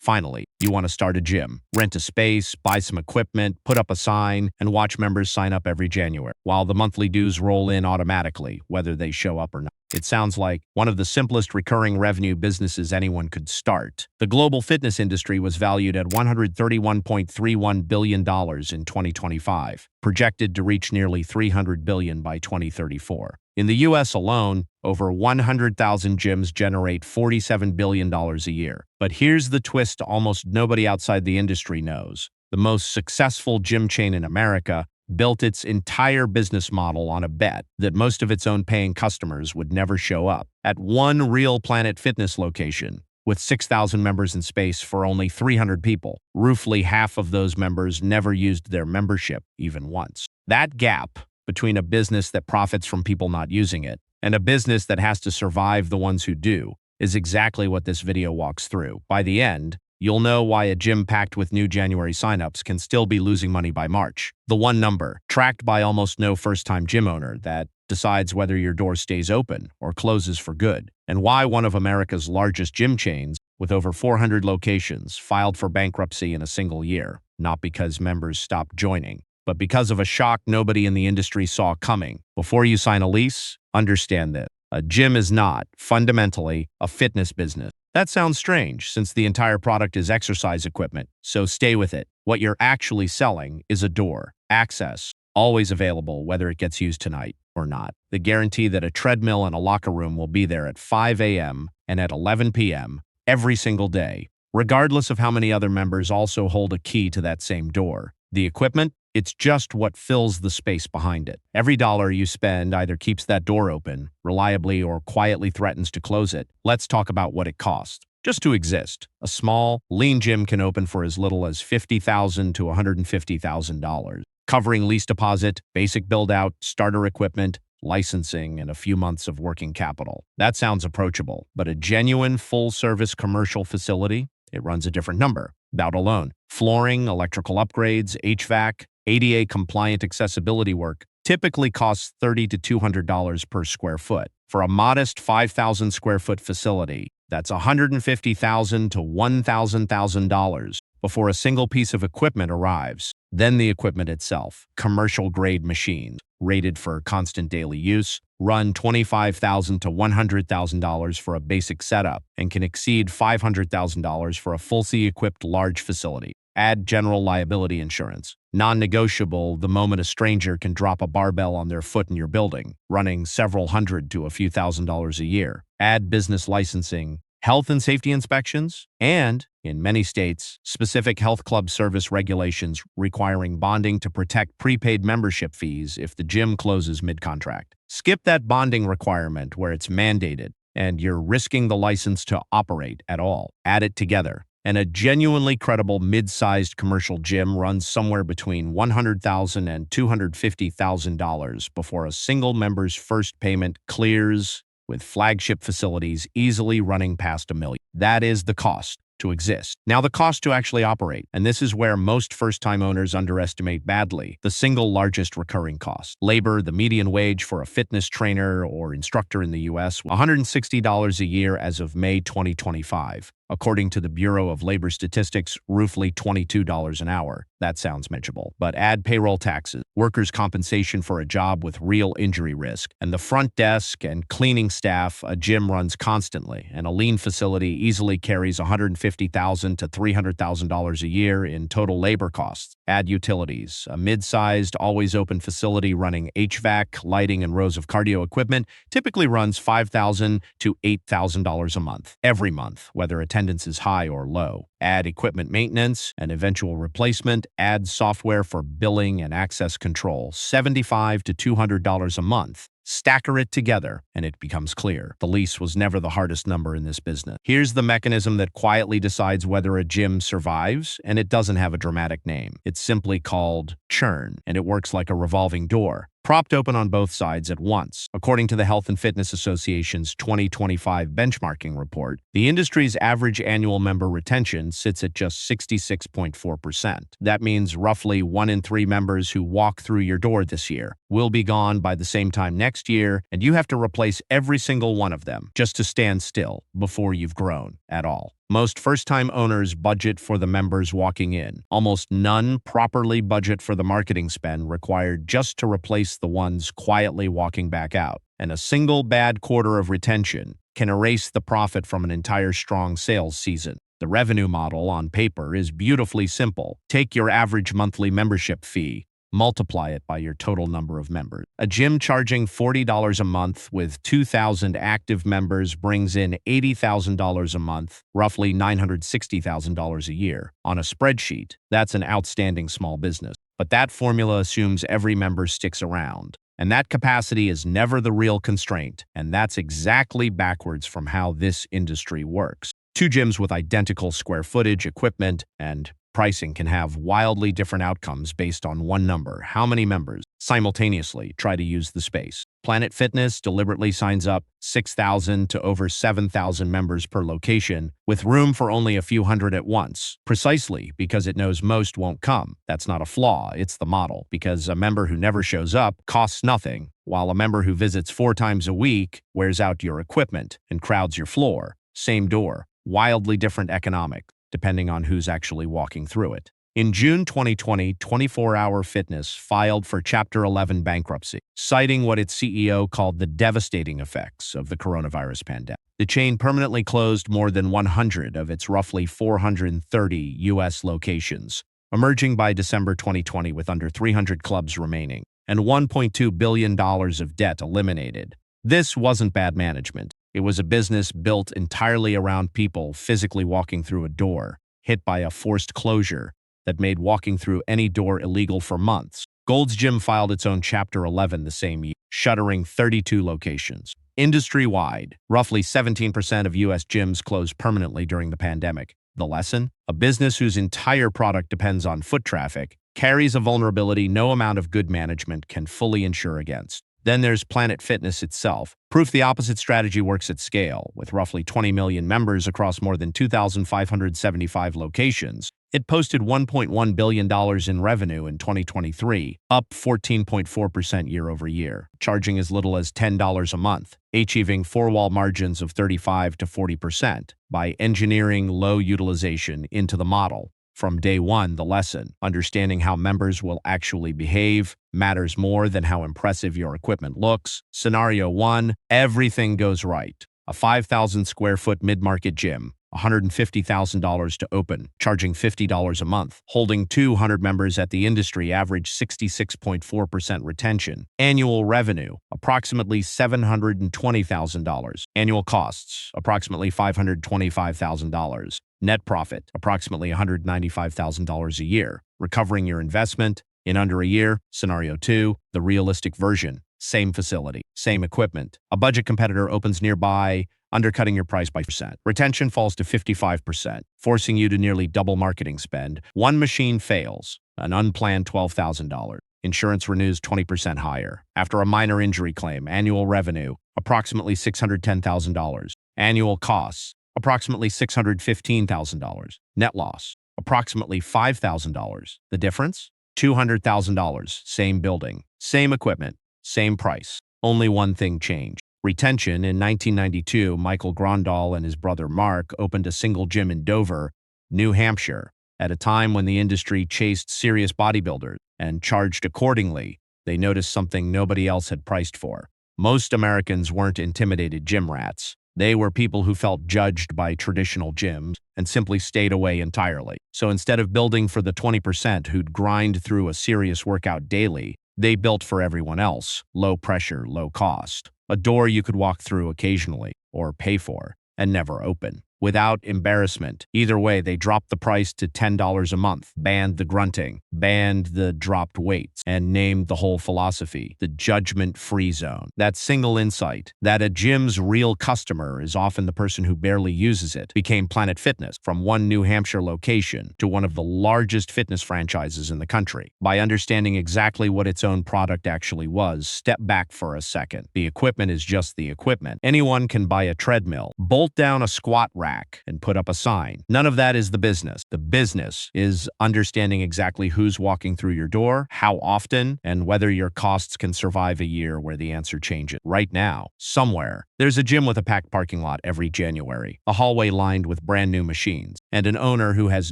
Finally, you want to start a gym. Rent a space, buy some equipment, put up a sign, and watch members sign up every January, while the monthly dues roll in automatically, whether they show up or not. It sounds like one of the simplest recurring revenue businesses anyone could start. The global fitness industry was valued at $131.31 billion in 2025, projected to reach nearly $300 billion by 2034. In the U.S. alone, over 100,000 gyms generate $47 billion a year. But here's the twist almost nobody outside the industry knows. The most successful gym chain in America built its entire business model on a bet that most of its own paying customers would never show up at one real Planet Fitness location. With 6,000 members in space for only 300 people, roughly half of those members never used their membership even once. That gap between a business that profits from people not using it and a business that has to survive the ones who do is exactly what this video walks through. By the end, you'll know why a gym packed with new January signups can still be losing money by March. The one number, tracked by almost no first-time gym owner, that decides whether your door stays open or closes for good, and why one of America's largest gym chains, with over 400 locations, filed for bankruptcy in a single year, not because members stopped joining, but because of a shock nobody in the industry saw coming. Before you sign a lease, understand this. A gym is not, fundamentally, a fitness business. That sounds strange, since the entire product is exercise equipment, so stay with it. What you're actually selling is a door, access, always available whether it gets used tonight or not. The guarantee that a treadmill and a locker room will be there at 5 a.m. and at 11 p.m. every single day, regardless of how many other members also hold a key to that same door. The equipment? It's just what fills the space behind it. Every dollar you spend either keeps that door open, reliably, or quietly threatens to close it. Let's talk about what it costs. Just to exist, a small, lean gym can open for as little as $50,000 to $150,000, covering lease deposit, basic build-out, starter equipment, licensing, and a few months of working capital. That sounds approachable, but a genuine full-service commercial facility? It runs a different number. That alone. Flooring, electrical upgrades, HVAC, ADA-compliant accessibility work typically costs $30 to $200 per square foot. For a modest 5,000 square foot facility, that's $150,000 to $1,000 before a single piece of equipment arrives. Then the equipment itself, commercial-grade machines, rated for constant daily use, run $25,000 to $100,000 for a basic setup and can exceed $500,000 for a fully equipped large facility. Add general liability insurance, non-negotiable the moment a stranger can drop a barbell on their foot in your building, running several hundred to a few $1,000s a year. Add business licensing, health and safety inspections, and, in many states, specific health club service regulations requiring bonding to protect prepaid membership fees if the gym closes mid-contract. Skip that bonding requirement where it's mandated, and you're risking the license to operate at all. Add it together, and a genuinely credible mid-sized commercial gym runs somewhere between $100,000 and $250,000 before a single member's first payment clears, with flagship facilities easily running past $1 million. That is the cost to exist. Now the cost to actually operate, and this is where most first-time owners underestimate badly, the single largest recurring cost. Labor, the median wage for a fitness trainer or instructor in the U.S., $160 a year as of May 2025. According to the Bureau of Labor Statistics, roughly $22 an hour. That sounds manageable. But add payroll taxes, workers' compensation for a job with real injury risk, and the front desk and cleaning staff a gym runs constantly, and a lean facility easily carries $150,000 to $300,000 a year in total labor costs. Add utilities, a mid-sized, always-open facility running HVAC, lighting, and rows of cardio equipment typically runs $5,000 to $8,000 a month, every month, whether attendance is high or low. Add equipment maintenance and eventual replacement. Add software for billing and access control, $75 to $200 a month. Stacker it together, and it becomes clear. The lease was never the hardest number in this business. Here's the mechanism that quietly decides whether a gym survives, and it doesn't have a dramatic name. It's simply called churn, and it works like a revolving door, propped open on both sides at once. According to the Health and Fitness Association's 2025 benchmarking report, the industry's average annual member retention sits at just 66.4%. That means roughly 1 in 3 members who walk through your door this year will be gone by the same time next year, and you have to replace every single one of them just to stand still before you've grown at all. Most first-time owners budget for the members walking in. Almost none properly budget for the marketing spend required just to replace the ones quietly walking back out. And a single bad quarter of retention can erase the profit from an entire strong sales season. The revenue model on paper is beautifully simple. Take your average monthly membership fee, multiply it by your total number of members. A gym charging $40 a month with 2,000 active members brings in $80,000 a month, roughly $960,000 a year. On a spreadsheet, that's an outstanding small business. But that formula assumes every member sticks around. And that capacity is never the real constraint, and that's exactly backwards from how this industry works. Two gyms with identical square footage, equipment, and pricing can have wildly different outcomes based on one number: how many members simultaneously try to use the space. Planet Fitness deliberately signs up 6,000 to over 7,000 members per location, with room for only a few hundred at once, precisely because it knows most won't come. That's not a flaw, it's the model, because a member who never shows up costs nothing, while a member who visits 4 times a week wears out your equipment and crowds your floor. Same door, wildly different economics, depending on who's actually walking through it. In June 2020, 24 Hour Fitness filed for Chapter 11 bankruptcy, citing what its CEO called the devastating effects of the coronavirus pandemic. The chain permanently closed more than 100 of its roughly 430 U.S. locations, emerging by December 2020 with under 300 clubs remaining and $1.2 billion of debt eliminated. This wasn't bad management. It was a business built entirely around people physically walking through a door, hit by a forced closure that made walking through any door illegal for months. Gold's Gym filed its own Chapter 11 the same year, shuttering 32 locations. Industry-wide, roughly 17% of U.S. gyms closed permanently during the pandemic. The lesson? A business whose entire product depends on foot traffic carries a vulnerability no amount of good management can fully insure against. Then there's Planet Fitness itself. Proof the opposite strategy works at scale. With roughly 20 million members across more than 2,575 locations, it posted $1.1 billion in revenue in 2023, up 14.4% year over year, charging as little as $10 a month, achieving four-wall margins of 35 to 40% by engineering low utilization into the model. From day one, the lesson: understanding how members will actually behave matters more than how impressive your equipment looks. Scenario 1, everything goes right. A 5,000 square foot mid-market gym, $150,000 to open, charging $50 a month, holding 200 members at the industry average 66.4% retention. Annual revenue, approximately $720,000. Annual costs, approximately $525,000. Net profit, approximately $195,000 a year. Recovering your investment in under a year. Scenario 2, the realistic version. Same facility, same equipment. A budget competitor opens nearby, undercutting your price by percent. Retention falls to 55%, forcing you to nearly double marketing spend. One machine fails, an unplanned $12,000. Insurance renews 20% higher. After a minor injury claim, annual revenue, approximately $610,000. Annual costs, approximately $615,000. Net loss, approximately $5,000. The difference? $200,000. Same building, same equipment, same price. Only one thing changed: retention. In 1992, Michael Grondal and his brother Mark opened a single gym in Dover, New Hampshire, at a time when the industry chased serious bodybuilders and charged accordingly. They noticed something nobody else had priced for. Most Americans weren't intimidated gym rats. They were people who felt judged by traditional gyms and simply stayed away entirely. So instead of building for the 20% who'd grind through a serious workout daily, they built for everyone else: low pressure, low cost. A door you could walk through occasionally, or pay for, and never open, without embarrassment. Either way, they dropped the price to $10 a month, banned the grunting, banned the dropped weights, and named the whole philosophy the judgment-free zone. That single insight, that a gym's real customer is often the person who barely uses it, became Planet Fitness. From one New Hampshire location to one of the largest fitness franchises in the country. By understanding exactly what its own product actually was, step back for a second. The equipment is just the equipment. Anyone can buy a treadmill, bolt down a squat rack, rack and put up a sign. None of that is the business. The business is understanding exactly who's walking through your door, how often, and whether your costs can survive a year where the answer changes. Right now, somewhere, there's a gym with a packed parking lot every January, a hallway lined with brand new machines, and an owner who has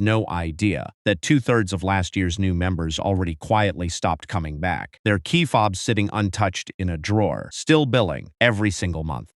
no idea that 2/3 of last year's new members already quietly stopped coming back. Their key fobs sitting untouched in a drawer, still billing every single month.